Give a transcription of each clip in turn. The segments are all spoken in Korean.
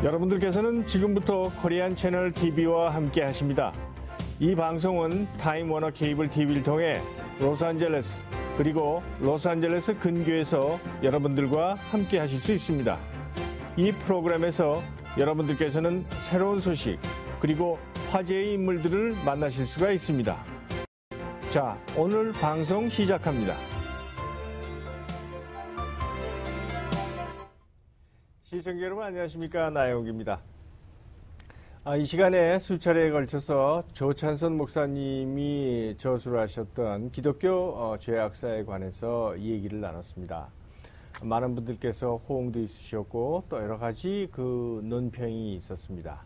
여러분들께서는 지금부터 코리안 채널 TV와 함께 하십니다. 이 방송은 타임 워너 케이블 TV를 통해 로스앤젤레스 그리고 로스앤젤레스 근교에서 여러분들과 함께 하실 수 있습니다. 이 프로그램에서 여러분들께서는 새로운 소식 그리고 화제의 인물들을 만나실 수가 있습니다. 자, 오늘 방송 시작합니다. 시청자 여러분 안녕하십니까, 나영욱입니다. 이 시간에 수차례에 걸쳐서 조찬선 목사님이 저술을 하셨던 기독교 죄악사에 관해서 이 얘기를 나눴습니다. 많은 분들께서 호응도 있으셨고 또 여러 가지 그 논평이 있었습니다.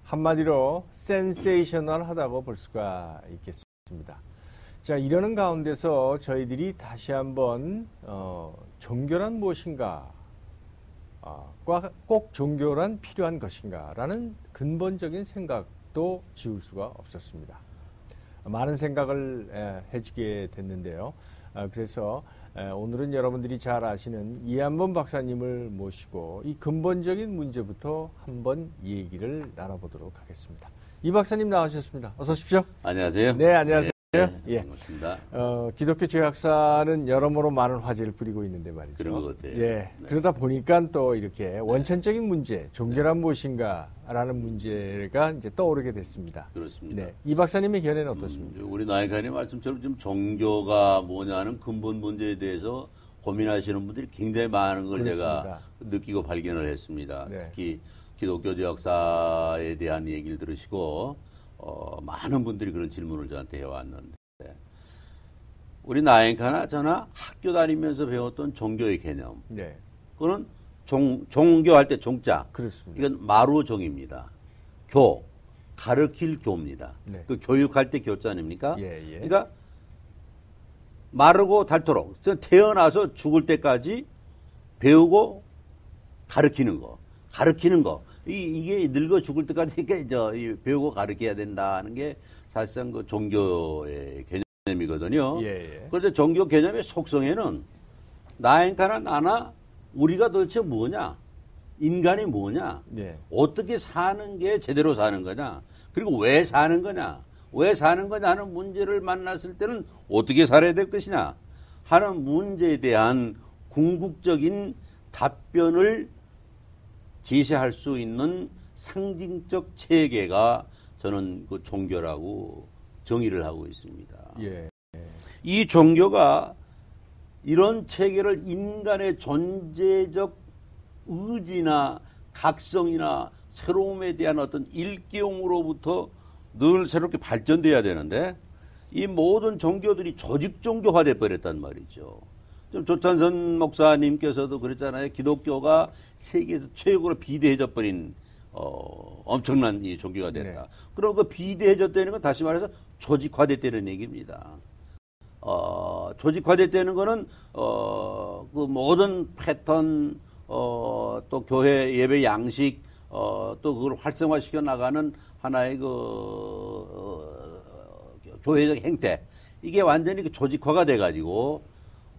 한마디로 센세이셔널하다고 볼 수가 있겠습니다. 자, 이러는 가운데서 저희들이 다시 한번 종교란 무엇인가, 꼭 종교란 필요한 것인가 라는 근본적인 생각도 지울 수가 없었습니다. 많은 생각을 해주게 됐는데요. 그래서 오늘은 여러분들이 잘 아시는 이한범 박사님을 모시고 이 근본적인 문제부터 한번 얘기를 나눠보도록 하겠습니다. 이 박사님 나오셨습니다. 어서 오십시오. 안녕하세요. 네, 안녕하세요. 네, 반갑습니다. 기독교 죄악사는 여러모로 많은 화제를 부리고 있는데 말이죠. 그런 것 같아요. 예, 네. 그러다 보니까 또 이렇게 원천적인 문제, 종교란 무엇인가라는 문제가 이제 떠오르게 됐습니다. 그렇습니다. 네, 이 박사님의 견해는 어떻습니까? 우리 나이카님 말씀처럼 지금 종교가 뭐냐는 근본 문제에 대해서 고민하시는 분들이 굉장히 많은 걸 그렇습니다. 제가 느끼고 발견을 했습니다. 네. 특히 기독교 죄악사에 대한 얘기를 들으시고 많은 분들이 그런 질문을 저한테 해왔는데, 우리 나행카나 저나 학교 다니면서 배웠던 종교의 개념, 네, 그거는 종교할 때 종자, 그렇습니다. 이건 마루종입니다. 교, 가르칠 교입니다. 네. 그 교육할 때 교자 아닙니까? 예, 예. 그러니까 마르고 닳도록 태어나서 죽을 때까지 배우고 가르치는 거. 이게 늙어 죽을 때까지 배우고 가르쳐야 된다는 게 사실상 그 종교의 개념이거든요. 예, 예. 그런데 종교 개념의 속성에는 나행카나 나나 우리가 도대체 뭐냐? 인간이 뭐냐? 네. 어떻게 사는 게 제대로 사는 거냐? 그리고 왜 사는 거냐? 왜 사는 거냐 하는 문제를 만났을 때는 어떻게 살아야 될 것이냐 하는 문제에 대한 궁극적인 답변을 제시할 수 있는 상징적 체계가 저는 그 종교라고 정의를 하고 있습니다. 예. 이 종교가 이런 체계를 인간의 존재적 의지나 각성이나 새로움에 대한 어떤 일깨움으로부터 늘 새롭게 발전돼야 되는데, 이 모든 종교들이 조직 종교화돼 버렸단 말이죠. 좀 조찬선 목사님께서도 그랬잖아요. 기독교가 세계에서 최고로 비대해져 버린 엄청난 이 종교가 됐다. 네. 그럼 그 비대해졌다는 건 다시 말해서 조직화됐다는 얘기입니다. 조직화됐다는 거는 그 모든 패턴, 또 교회 예배 양식, 또 그걸 활성화시켜 나가는 하나의 교회적 행태, 이게 완전히 그 조직화가 돼가지고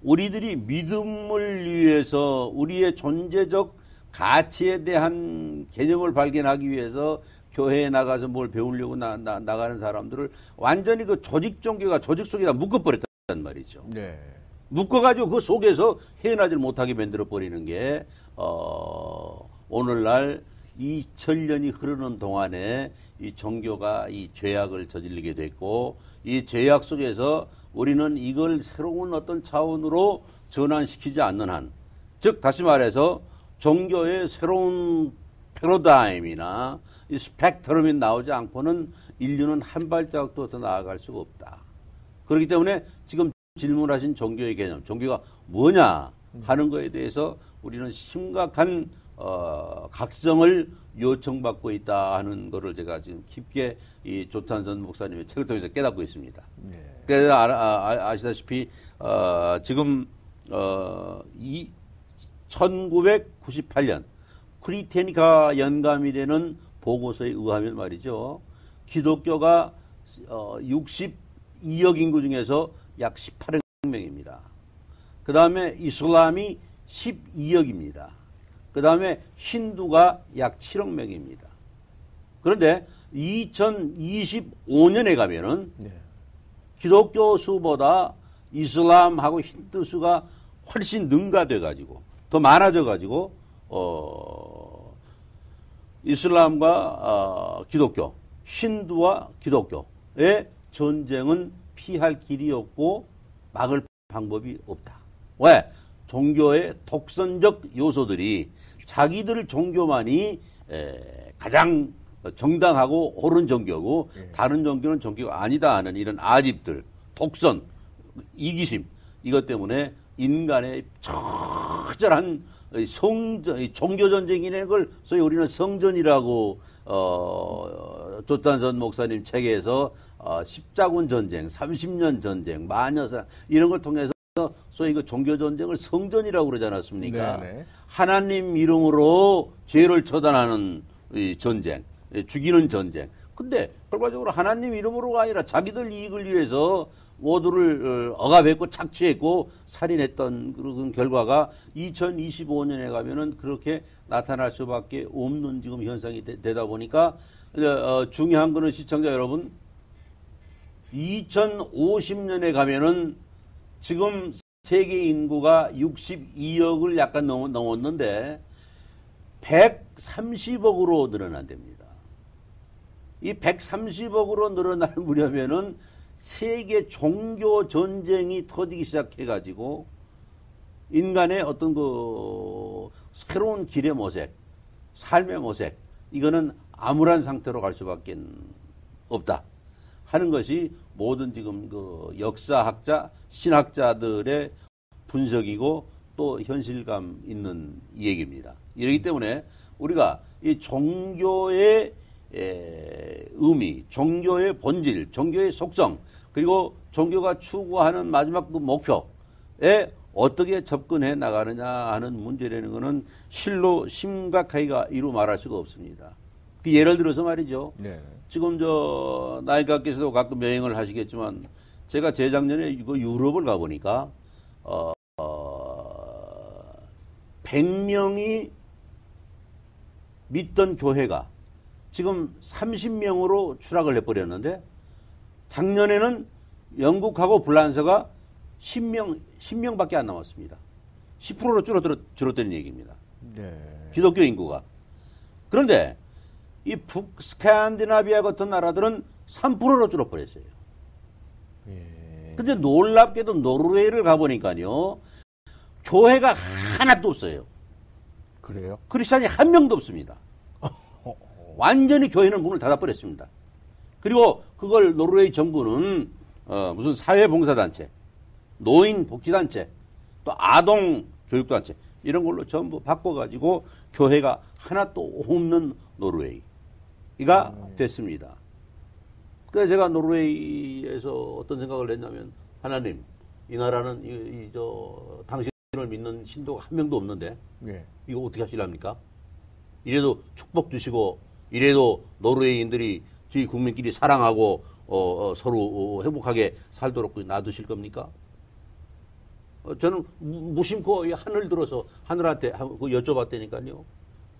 우리들이 믿음을 위해서 우리의 존재적 가치에 대한 개념을 발견하기 위해서 교회에 나가서 뭘 배우려고 나가는 사람들을 완전히 그 조직 종교가 조직 속에다 묶어버렸단 말이죠. 네. 묶어가지고 그 속에서 헤어나질 못하게 만들어버리는 게 오늘날 2000년이 흐르는 동안에 이 종교가 이 죄악을 저지르게 됐고, 이 죄악 속에서 우리는 이걸 새로운 어떤 차원으로 전환시키지 않는 한, 즉 다시 말해서 종교의 새로운 패러다임이나 이 스펙트럼이 나오지 않고는 인류는 한 발자국도 더 나아갈 수가 없다. 그렇기 때문에 지금 질문하신 종교의 개념, 종교가 뭐냐 하는 거에 대해서 우리는 심각한 각성을 요청받고 있다 하는 거를 제가 지금 깊게 이 조찬선 목사님의 책을 통해서 깨닫고 있습니다. 네. 그래서 아시다시피 지금 1998년 크리테니카 연감이 되는 보고서에 의하면 말이죠, 기독교가 62억 인구 중에서 약 18억 명입니다. 그 다음에 이슬람이 12억입니다. 그 다음에 힌두가 약 7억 명입니다. 그런데 2025년에 가면은 네. 기독교 수보다 이슬람하고 힌두 수가 훨씬 능가돼 가지고 더 많아져 가지고 이슬람과 기독교, 힌두와 기독교의 전쟁은 피할 길이 없고 막을 방법이 없다. 왜? 종교의 독선적 요소들이 자기들 종교만이 가장 정당하고 옳은 종교고 다른 종교는 종교가 아니다 하는 이런 아집들, 독선, 이기심 이것 때문에 인간의 처절한 종교전쟁이라는 걸 소위 우리는 성전이라고 조탄선 목사님 책에서 십자군 전쟁, 30년 전쟁, 마녀사 이런 걸 통해서 소위 그 종교전쟁을 성전이라고 그러지 않았습니까? 네네. 하나님 이름으로 죄를 처단하는 이 전쟁, 죽이는 전쟁. 근데 결과적으로 하나님 이름으로가 아니라 자기들 이익을 위해서 모두를 억압했고 착취했고 살인했던 그런 결과가 2025년에 가면은 그렇게 나타날 수밖에 없는 지금 현상이 되다 보니까 중요한 거는 시청자 여러분 2050년에 가면은 지금 세계 인구가 62억을 약간 넘었는데 130억으로 늘어난답니다. 이 130억으로 늘어날 무렵에는 세계 종교 전쟁이 터지기 시작해가지고 인간의 어떤 그 새로운 길의 모색, 삶의 모색, 이거는 암울한 상태로 갈 수밖에 없다 하는 것이 모든 지금 그 역사학자, 신학자들의 분석이고 또 현실감 있는 얘기입니다. 이러기 때문에 우리가 이 종교의 의미, 종교의 본질, 종교의 속성, 그리고 종교가 추구하는 마지막 그 목표에 어떻게 접근해 나가느냐 하는 문제라는 것은 실로 심각하기가 이루 말할 수가 없습니다. 그 예를 들어서 말이죠. 네. 지금 나이가께서도 가끔 여행을 하시겠지만 제가 재작년에 이거 유럽을 가보니까 100명이 믿던 교회가 지금 30명으로 추락을 해버렸는데 작년에는 영국하고 불란서가 10명밖에 안 남았습니다. 10%로 줄어드는 얘기입니다. 네. 기독교 인구가. 그런데 이 북스칸디나비아 같은 나라들은 3%로 줄어버렸어요. 근데 놀랍게도 노르웨이를 가보니까요. 교회가 하나도 없어요. 그래요? 크리스찬이 한 명도 없습니다. 완전히 교회는 문을 닫아버렸습니다. 그리고 그걸 노르웨이 정부는 무슨 사회봉사단체, 노인복지단체, 또 아동교육단체 이런 걸로 전부 바꿔가지고 교회가 하나도 없는 노르웨이가 됐습니다. 그래서 제가 노르웨이에서 어떤 생각을 했냐면 하나님, 이 나라는 당신을 믿는 신도가 한 명도 없는데 네. 이거 어떻게 하시랍니까? 이래도 축복 주시고 이래도 노르웨이인들이 저희 국민끼리 사랑하고 서로 행복하게 살도록 놔두실 겁니까? 저는 무심코 하늘 들어서 하늘한테 여쭤봤다니까요.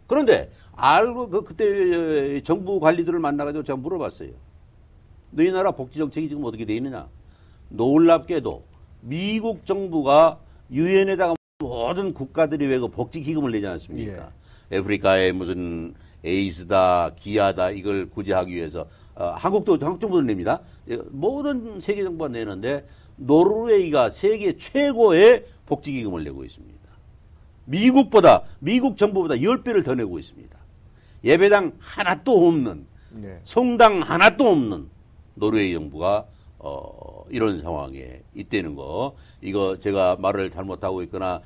그런데 알고 그때 정부 관리들을 만나가지고 제가 물어봤어요. 너희 나라 복지 정책이 지금 어떻게 돼 있느냐? 놀랍게도 미국 정부가 유엔에다가 모든 국가들이 왜 그 복지 기금을 내지 않습니까? 예. 아프리카에 무슨 에이즈다, 기아다 이걸 구제하기 위해서 한국 정부도 냅니다. 모든 세계 정부가 내는데 노르웨이가 세계 최고의 복지 기금을 내고 있습니다. 미국 정부보다 10배를 더 내고 있습니다. 예배당 하나도 없는, 네. 성당 하나도 없는 노르웨이 정부가 이런 상황에 있다는 거. 이거 제가 말을 잘못하고 있거나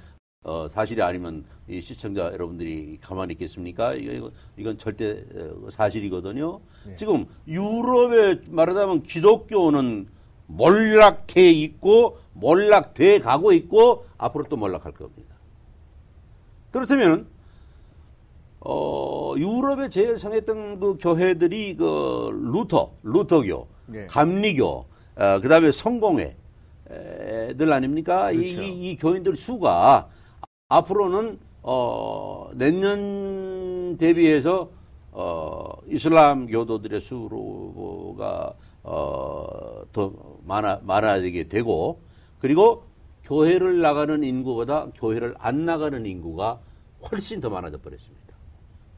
사실이 아니면 이 시청자 여러분들이 가만히 있겠습니까? 이건 절대 사실이거든요. 네. 지금 유럽에 말하자면 기독교는 몰락해 있고 몰락돼 가고 있고 앞으로 또 몰락할 겁니다. 그렇다면 유럽에 제일 성했던 그 교회들이 그 루터교, 네. 감리교, 그다음에 성공회들 아닙니까? 그렇죠. 이 교인들 수가 앞으로는 내년 대비해서 이슬람 교도들의 수가 더 많아지게 되고, 그리고 교회를 나가는 인구보다 교회를 안 나가는 인구가 훨씬 더 많아져 버렸습니다.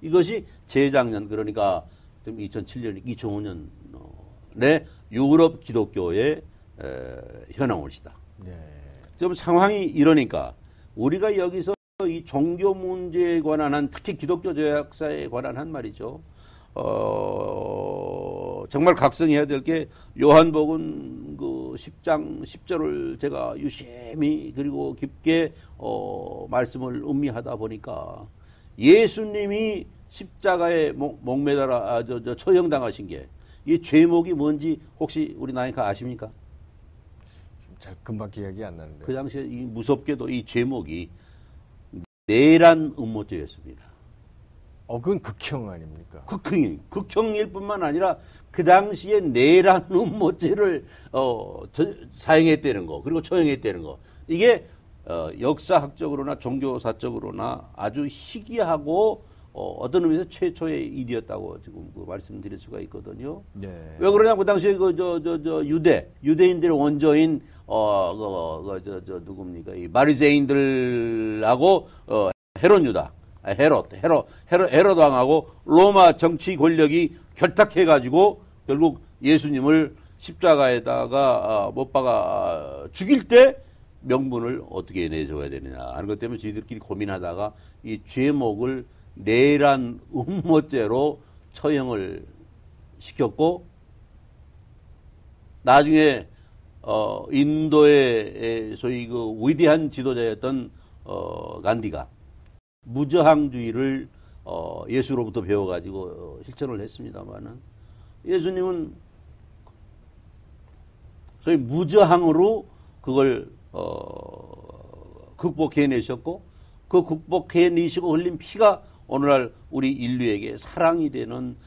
이것이 재작년, 그러니까 2007년, 2005년에 유럽 기독교의 현황올시다. 네. 좀 상황이 이러니까 우리가 여기서 이 종교 문제에 관한 한, 특히 기독교 죄악사에 관한 한 말이죠. 정말 각성해야 될 게, 요한복음 그 10장 10절을 제가 유심히 그리고 깊게 말씀을 음미하다 보니까, 예수님이 십자가에 목매달아 처형당하신 게 이 죄목이 뭔지 혹시 우리 나이가 아십니까? 잘 금방 기억이 안 나는데. 그 당시에 이 무섭게도 이 죄목이 내란 음모죄였습니다. 그건 극형 아닙니까? 극형일 뿐만 아니라 그 당시에 내란 음모죄를 사용했다는 거, 그리고 처형했다는 거. 이게 역사학적으로나 종교사적으로나 아주 희귀하고 어떤 의미에서 최초의 일이었다고 지금 말씀드릴 수가 있거든요. 네. 왜 그러냐면 그 당시에 유대인들의 원조인 누굽니까? 이 바리새인들하고 헤롯 왕하고 로마 정치 권력이 결탁해가지고 결국 예수님을 십자가에다가 못 박아 죽일 때 명분을 어떻게 내줘야 되느냐 하는 것 때문에 저희들끼리 고민하다가 이 죄목을 내란 음모죄로 처형을 시켰고, 나중에 인도의 소위 그 위대한 지도자였던 간디가 무저항주의를 예수로부터 배워가지고 실천을 했습니다만은, 예수님은 소위 무저항으로 그걸 극복해내셨고, 그 극복해내시고 흘린 피가 오늘날 우리 인류에게 사랑이 되는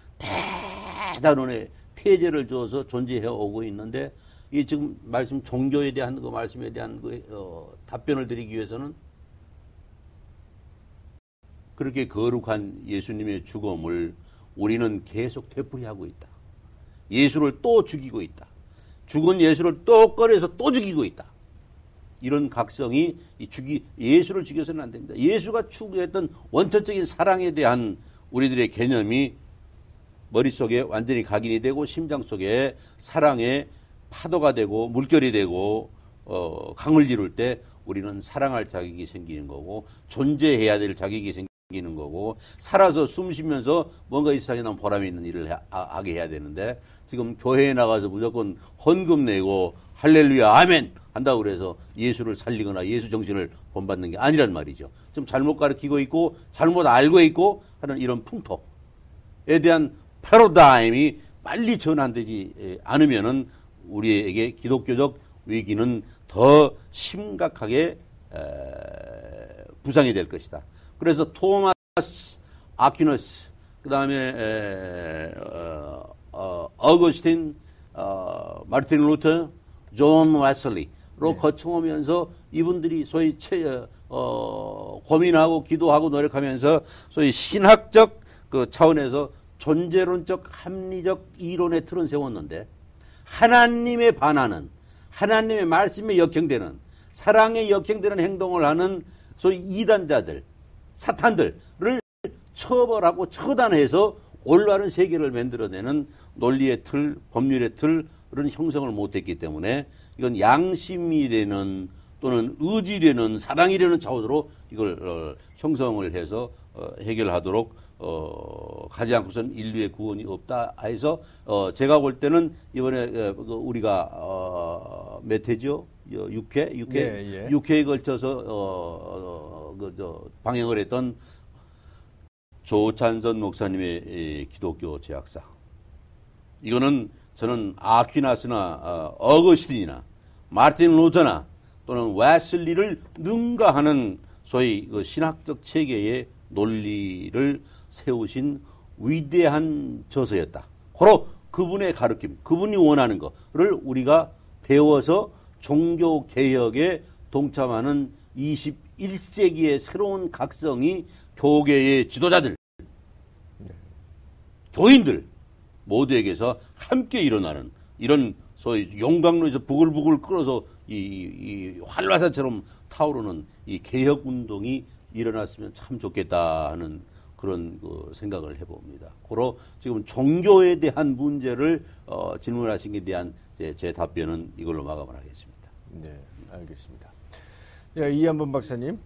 대단원의 폐제를 줘서 존재해 오고 있는데, 이 지금 말씀 종교에 대한 그 말씀에 대한 답변을 드리기 위해서는 그렇게 거룩한 예수님의 죽음을 우리는 계속 되풀이하고 있다. 예수를 또 죽이고 있다. 죽은 예수를 또 꺼내서 또 죽이고 있다. 이런 각성이 예수를 죽여서는 안 됩니다. 예수가 추구했던 원천적인 사랑에 대한 우리들의 개념이 머릿속에 완전히 각인이 되고, 심장 속에 사랑의 파도가 되고 물결이 되고 강을 이룰 때 우리는 사랑할 자격이 생기는 거고, 존재해야 될 자격이 생기는 거고, 살아서 숨 쉬면서 뭔가 이 세상에 난 보람이 있는 일을 하게 해야 되는데, 지금 교회에 나가서 무조건 헌금 내고 할렐루야 아멘 한다고 그래서 예수를 살리거나 예수 정신을 본받는 게 아니란 말이죠. 좀 잘못 가르치고 있고 잘못 알고 있고 하는 이런 풍토에 대한 패러다임이 빨리 전환되지 않으면은 우리에게 기독교적 위기는 더 심각하게 부상이 될 것이다. 그래서 토마스 아퀴너스, 그 다음에 어거스틴, 마르틴 루터, 존 웨슬리로 네. 거쳐오면서 이분들이 소위 고민하고 기도하고 노력하면서 소위 신학적 그 차원에서 존재론적 합리적 이론의 틀은 세웠는데, 하나님에 반하는, 하나님의 말씀에 역행되는, 사랑에 역행되는 행동을 하는 소위 이단자들, 사탄들을 처벌하고 처단해서 올바른 세계를 만들어내는 논리의 틀, 법률의 틀은 형성을 못했기 때문에, 이건 양심이라는 또는 의지라는 사랑이라는 차원으로 이걸 형성을 해서 해결하도록 가지 않고선 인류의 구원이 없다 해서 제가 볼 때는 이번에 우리가 몇 회죠? 6회? 예. 6회에 걸쳐서 방영을 했던 조찬선 목사님의 기독교 죄악사. 이거는 저는 아퀴나스나 어거스틴이나 마르틴 루터나 또는 웨슬리를 능가하는 소위 그 신학적 체계의 논리를 세우신 위대한 저서였다. 바로 그분의 가르침, 그분이 원하는 것을 우리가 배워서 종교 개혁에 동참하는 21세기의 새로운 각성이 교계의 지도자들, 교인들 모두에게서 함께 일어나는 이런 소위 용광로에서 부글부글 끓어서 이 활화산처럼 타오르는 이 개혁 운동이 일어났으면 참 좋겠다 하는 그런 그 생각을 해봅니다. 고로 지금 종교에 대한 문제를 질문하신 것에 대한 제 답변은 이걸로 마감을 하겠습니다. 네, 알겠습니다. 이한범 박사님,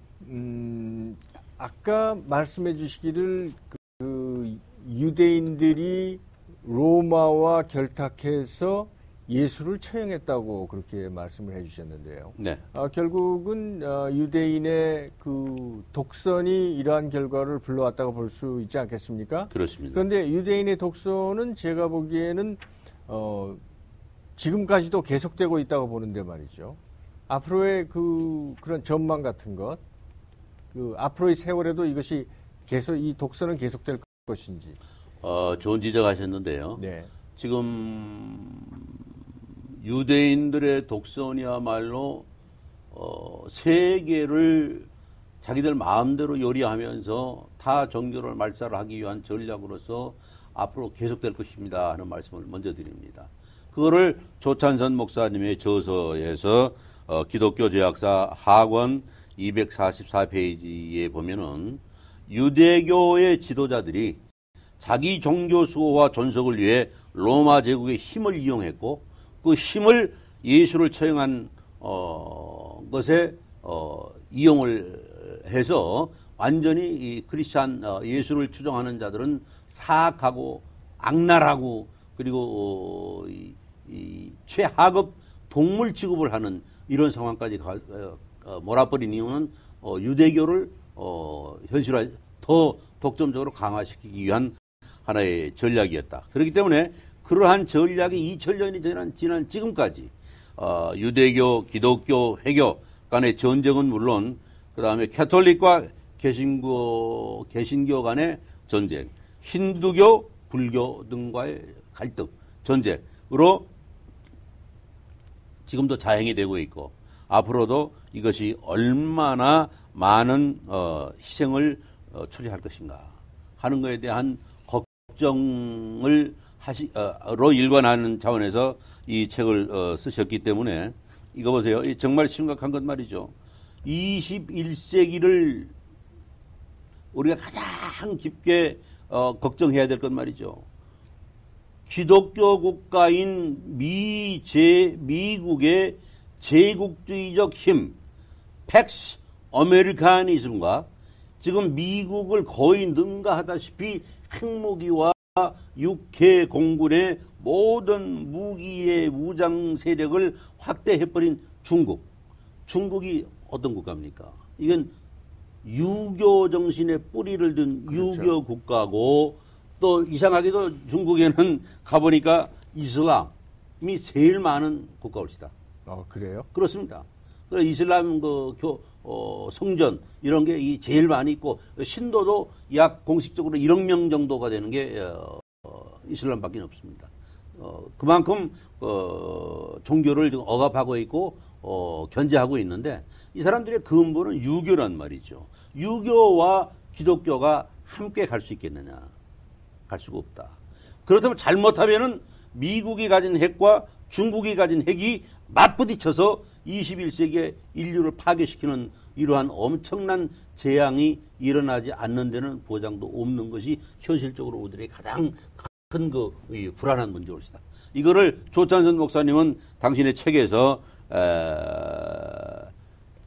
아까 말씀해 주시기를 그 유대인들이 로마와 결탁해서 예수를 처형했다고 그렇게 말씀을 해주셨는데요. 네. 결국은 유대인의 그 독선이 이러한 결과를 불러왔다고 볼 수 있지 않겠습니까? 그렇습니다. 그런데 유대인의 독선은 제가 보기에는 지금까지도 계속되고 있다고 보는데 말이죠. 앞으로의 그런 전망 같은 것, 앞으로의 세월에도 이것이 이 독선은 계속될 것인지. 좋은 지적하셨는데요. 네. 지금 유대인들의 독선이야말로 세계를 자기들 마음대로 요리하면서 타 종교를 말살하기 위한 전략으로서 앞으로 계속될 것입니다 하는 말씀을 먼저 드립니다. 그거를 조찬선 목사님의 저서에서 기독교 죄악사 하권 244페이지에 보면은 유대교의 지도자들이 자기 종교 수호와 존속을 위해 로마 제국의 힘을 이용했고 그 힘을 예수를 처형한 것에 이용을 해서 완전히 이 크리스찬 예수를 추종하는 자들은 사악하고 악랄하고 그리고 이 최하급 동물 취급을 하는 이런 상황까지 몰아버린 이유는 유대교를 현실화 더 독점적으로 강화시키기 위한 하나의 전략이었다. 그렇기 때문에 그러한 전략이 2000년이 지난 지금까지 유대교, 기독교, 회교 간의 전쟁은 물론 그 다음에 캐톨릭과 개신교 간의 전쟁, 힌두교, 불교 등과의 갈등, 전쟁으로 지금도 자행이 되고 있고 앞으로도 이것이 얼마나 많은 희생을 초래할 것인가 하는 것에 대한 걱정을 로 일관하는 차원에서 이 책을 쓰셨기 때문에 이거 보세요. 정말 심각한 것 말이죠. 21세기를 우리가 가장 깊게 걱정해야 될 것 말이죠. 기독교 국가인 미국의 제국주의적 힘, 팩스 아메리카니즘과 지금 미국을 거의 능가하다시피 핵무기와 육해 공군의 모든 무기의 무장 세력을 확대해버린 중국이 어떤 국가입니까? 이건 유교 정신의 뿌리를 둔 그렇죠. 유교 국가고 또 이상하게도 중국에는 가보니까 이슬람이 제일 많은 국가일시다. 그래요? 그렇습니다. 이슬람 성전 이런 게 제일 많이 있고 신도도 약 공식적으로 1억 명 정도가 되는 게 이슬람밖에 없습니다. 그만큼 종교를 지금 억압하고 있고 견제하고 있는데 이 사람들의 근본은 유교란 말이죠. 유교와 기독교가 함께 갈 수 있겠느냐? 갈 수가 없다. 그렇다면 잘못하면은 미국이 가진 핵과 중국이 가진 핵이 맞부딪혀서 21세기에 인류를 파괴시키는 이러한 엄청난 재앙이 일어나지 않는 데는 보장도 없는 것이 현실적으로 우리들의 가장 큰 불안한 문제입니다. 이거를 조찬선 목사님은 당신의 책에서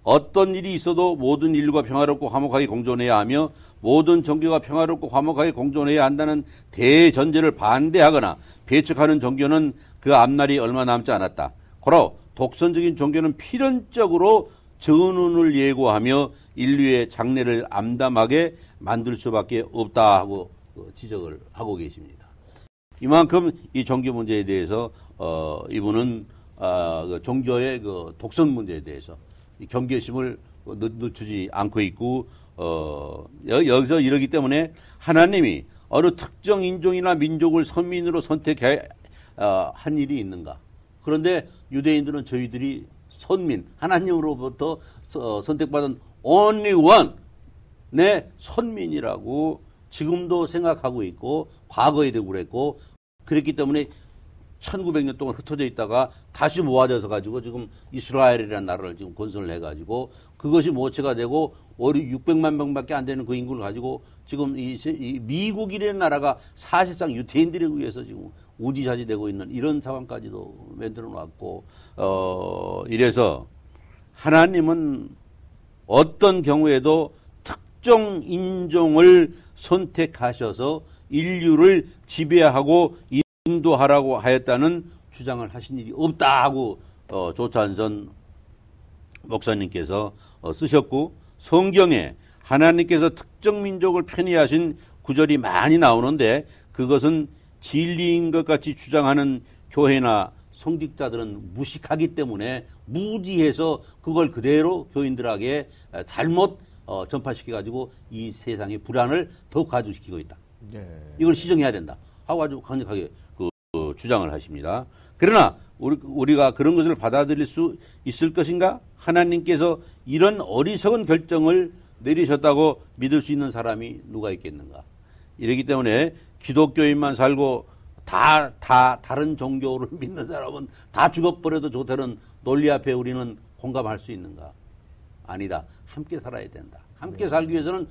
어떤 일이 있어도 모든 인류가 평화롭고 화목하게 공존해야 하며 모든 종교가 평화롭고 화목하게 공존해야 한다는 대전제를 반대하거나 배척하는 종교는 그 앞날이 얼마 남지 않았다. 고로 독선적인 종교는 필연적으로 전운을 예고하며 인류의 장래를 암담하게 만들 수밖에 없다 하고 지적을 하고 계십니다. 이만큼 이 종교 문제에 대해서 이분은 종교의 독선 문제에 대해서 경계심을 늦추지 않고 있고 여기서 이러기 때문에 하나님이 어느 특정 인종이나 민족을 선민으로 선택한 일이 있는가? 그런데 유대인들은 저희들이 선민, 하나님으로부터 선택받은 only one 내 선민이라고 지금도 생각하고 있고 과거에도 그랬고 그랬기 때문에 1900년 동안 흩어져 있다가 다시 모아져서 가지고 지금 이스라엘이라는 나라를 지금 건설을 해가지고 그것이 모체가 되고 600만 명밖에 안 되는 그 인구를 가지고 지금 이 미국이라는 나라가 사실상 유태인들에 의해서 지금 우지차지되고 있는 이런 상황까지도 만들어 놨고 이래서 하나님은 어떤 경우에도 특정 인종을 선택하셔서 인류를 지배하고 인도하라고 하였다는 주장을 하신 일이 없다 하고 조찬선 목사님께서 쓰셨고 성경에 하나님께서 특정 민족을 편의하신 구절이 많이 나오는데 그것은 진리인 것 같이 주장하는 교회나 성직자들은 무식하기 때문에 무지해서 그걸 그대로 교인들에게 잘못 전파시켜가지고 이 세상의 불안을 더욱 가중시키고 있다. 네. 이걸 시정해야 된다 하고 아주 강력하게 주장을 하십니다. 그러나 우리가 그런 것을 받아들일 수 있을 것인가? 하나님께서 이런 어리석은 결정을 내리셨다고 믿을 수 있는 사람이 누가 있겠는가? 이러기 때문에 기독교인만 살고 다른 종교를 믿는 사람은 다 죽어버려도 좋다는 논리 앞에 우리는 공감할 수 있는가? 아니다. 함께 살아야 된다. 함께 살기 위해서는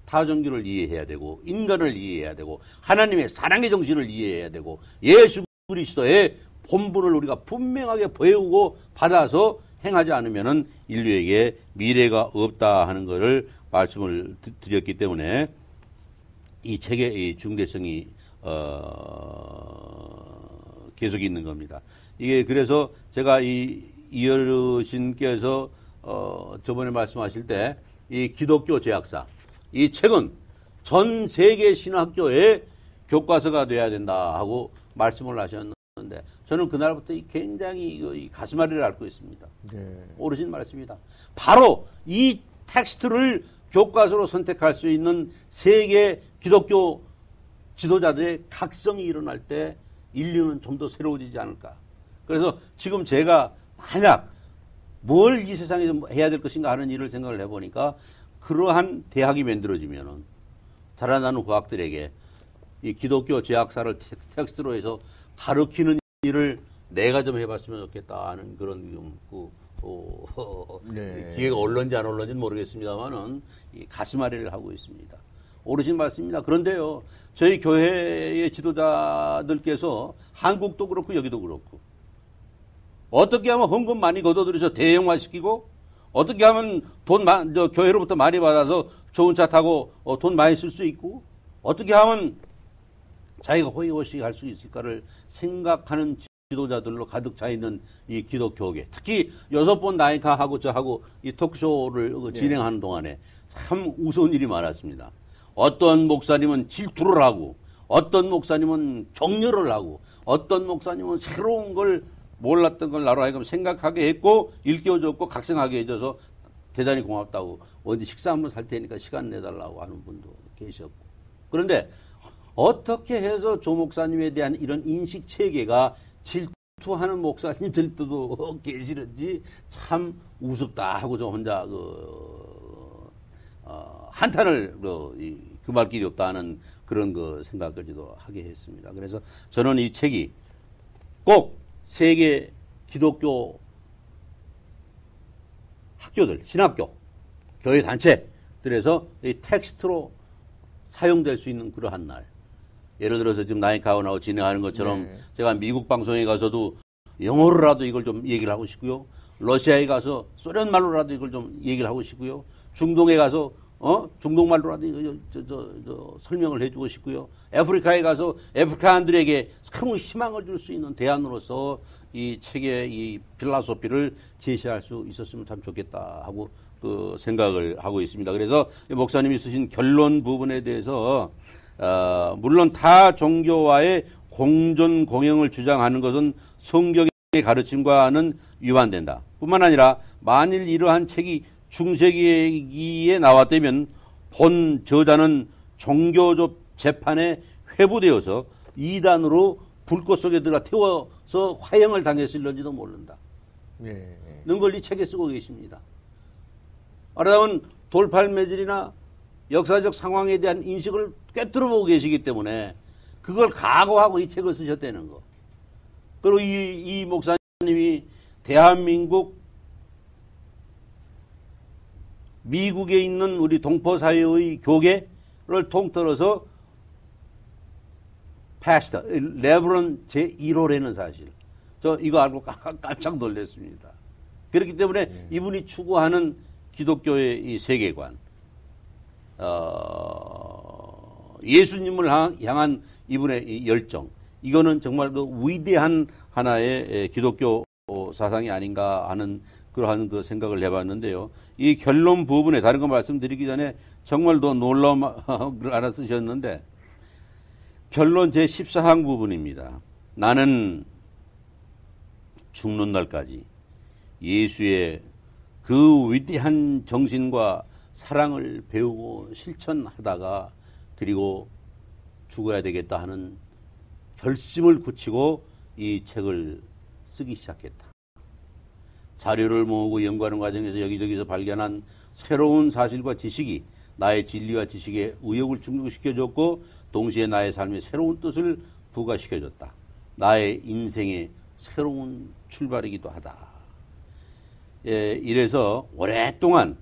타 종교를 이해해야 되고 인간을 이해해야 되고 하나님의 사랑의 정신을 이해해야 되고 예수 그리스도의 본분을 우리가 분명하게 배우고 받아서 행하지 않으면은 인류에게 미래가 없다 하는 것을 말씀을 드렸기 때문에 이 책의 중대성이 계속 있는 겁니다. 이게 그래서 제가 이 어르신께서 저번에 말씀하실 때 이 기독교 제약사 이 책은 전 세계 신학교의 교과서가 돼야 된다 하고 말씀을 하셨는데 저는 그날부터 굉장히 가슴앓이를 앓고 있습니다. 네. 오르신 말씀이다. 바로 이 텍스트를 교과서로 선택할 수 있는 세계 기독교 지도자들의 각성이 일어날 때 인류는 좀 더 새로워지지 않을까. 그래서 지금 제가 만약 뭘 이 세상에 좀 해야 될 것인가 하는 일을 생각을 해보니까 그러한 대학이 만들어지면은 자라나는 과학들에게 이 기독교 제약사를 텍스트로 해서 가르치는 일을 내가 좀 해봤으면 좋겠다 하는 그런 네. 기회가 올런지 안 올런지는 모르겠습니다만은 가슴앓이를 하고 있습니다. 오르신 말씀입니다. 그런데요, 저희 교회의 지도자들께서 한국도 그렇고 여기도 그렇고 어떻게 하면 헌금 많이 걷어들여서 대형화시키고 어떻게 하면 교회로부터 많이 받아서 좋은 차 타고 돈 많이 쓸 수 있고 어떻게 하면 자기가 호의호식 할 수 있을까를 생각하는 지도자들로 가득 차 있는 이 기독교계 특히 6번 나이카하고 저하고 이 토크쇼를 진행하는 동안에 참 우스운 일이 많았습니다. 어떤 목사님은 질투를 하고 어떤 목사님은 격려를 하고 어떤 목사님은 새로운 걸 몰랐던 걸 나로 하여금 생각하게 했고 일깨워줬고 각성하게 해줘서 대단히 고맙다고 어디 식사 한번 살 테니까 시간 내달라고 하는 분도 계셨고 그런데 어떻게 해서 조 목사님에 대한 이런 인식 체계가 질투하는 목사님들도 계시는지 참 우습다 하고 저 혼자 한탄을 금할 길이 없다는 그런 생각까지도 하게 했습니다. 그래서 저는 이 책이 꼭 세계 기독교 학교들, 신학교, 교회 단체들에서 이 텍스트로 사용될 수 있는 그러한 날. 예를 들어서 지금 나이카운하고 진행하는 것처럼 네. 제가 미국 방송에 가서도 영어로라도 이걸 좀 얘기를 하고 싶고요. 러시아에 가서 소련 말로라도 이걸 좀 얘기를 하고 싶고요. 중동에 가서 중동 말로라도 설명을 해주고 싶고요. 아프리카에 가서 아프리카인들에게 큰 희망을 줄 수 있는 대안으로서 이 책의 이 필라소피를 제시할 수 있었으면 참 좋겠다 하고 생각을 하고 있습니다. 그래서 목사님이 쓰신 결론 부분에 대해서 물론 타 종교와의 공존 공영을 주장하는 것은 성경의 가르침과는 위반된다. 뿐만 아니라 만일 이러한 책이 중세기에 나왔다면 본 저자는 종교적 재판에 회부되어서 이단으로 불꽃 속에 들어가 태워서 화형을 당했을런지도 모른다. 는 걸 이 책에 쓰고 계십니다. 말하자면 돌팔매질이나 역사적 상황에 대한 인식을 꿰뚫어 보고 계시기 때문에 그걸 각오하고 이 책을 쓰셨다는 거. 그리고 이 목사님이 대한민국 미국에 있는 우리 동포사회의 교계를 통틀어서 패스터, 레브론 제1호라는 사실. 저 이거 알고 깜짝 놀랐습니다. 그렇기 때문에 이분이 추구하는 기독교의 이 세계관, 예수님을 향한 이분의 이 열정, 이거는 정말 그 위대한 하나의 기독교 사상이 아닌가 하는 그러한 그 생각을 해봤는데요. 이 결론 부분에 다른 거 말씀드리기 전에 정말 더 놀라운 걸 하나 쓰셨는데 결론 제14항 부분입니다. 나는 죽는 날까지 예수의 그 위대한 정신과 사랑을 배우고 실천하다가 그리고 죽어야 되겠다 하는 결심을 굳히고 이 책을 쓰기 시작했다. 자료를 모으고 연구하는 과정에서 여기저기서 발견한 새로운 사실과 지식이 나의 진리와 지식에 의욕을 충족시켜줬고 동시에 나의 삶에 새로운 뜻을 부과시켜줬다. 나의 인생의 새로운 출발이기도 하다. 예, 이래서 오랫동안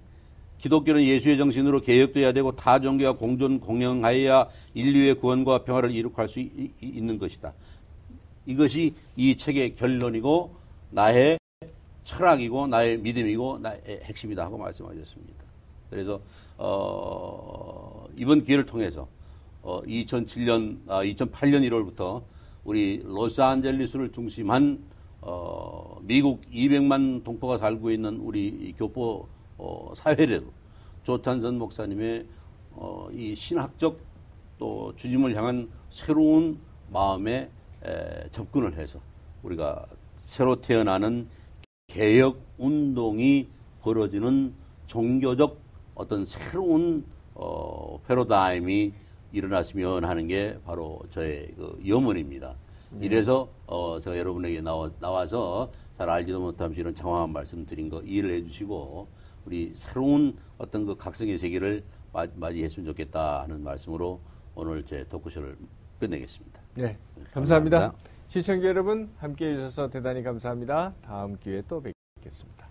기독교는 예수의 정신으로 개혁돼야 되고 타 종교와 공존 공영하여야 인류의 구원과 평화를 이룩할 수 있는 것이다. 이것이 이 책의 결론이고 나의 철학이고 나의 믿음이고 나의 핵심이다 하고 말씀하셨습니다. 그래서 이번 기회를 통해서 2008년 1월부터 우리 로스앤젤레스를 중심한 미국 200만 동포가 살고 있는 우리 교포 사회래도 조탄선 목사님의 이 신학적 또 주님을 향한 새로운 마음에 접근을 해서 우리가 새로 태어나는 개혁 운동이 벌어지는 종교적 어떤 새로운 패러다임이 일어났으면 하는 게 바로 저의 그 염원입니다. 이래서 제가 여러분에게 나와서 잘 알지도 못하면서 이런 장황한 말씀 드린 거 이해를 해주시고 우리 새로운 어떤 그 각성의 세계를 맞이했으면 좋겠다 하는 말씀으로 오늘 제 토크쇼를 끝내겠습니다. 네, 감사합니다. 시청자 여러분 함께해 주셔서 대단히 감사합니다. 다음 기회에 또 뵙겠습니다.